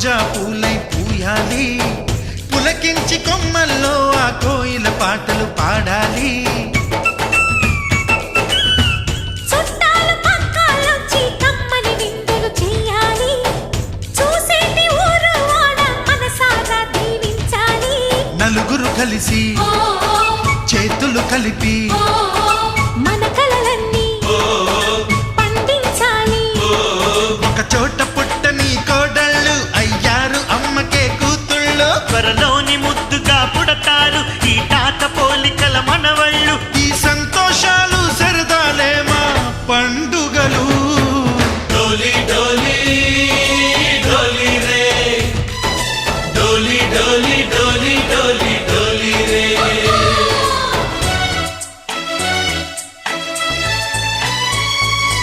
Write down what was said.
రోజా పూలై పూయాలి, పులకించి కొమ్మల్లో ఆ కోయిల పాటలు పాడాలి. నలుగురు కలిసి చేతులు కలిపి మన కలలన్నీ పండించాలి. ఒక చోట పుట్టని కోడళ్ళు అయ్యారు అమ్మకే కూతుళ్ళు. త్వరలోని ముద్దుగా పుడతారు ఈ తాత పోలికల మనవళ్ళు. ఈ సంతోషాలు సరదాలే మా పండుగలు.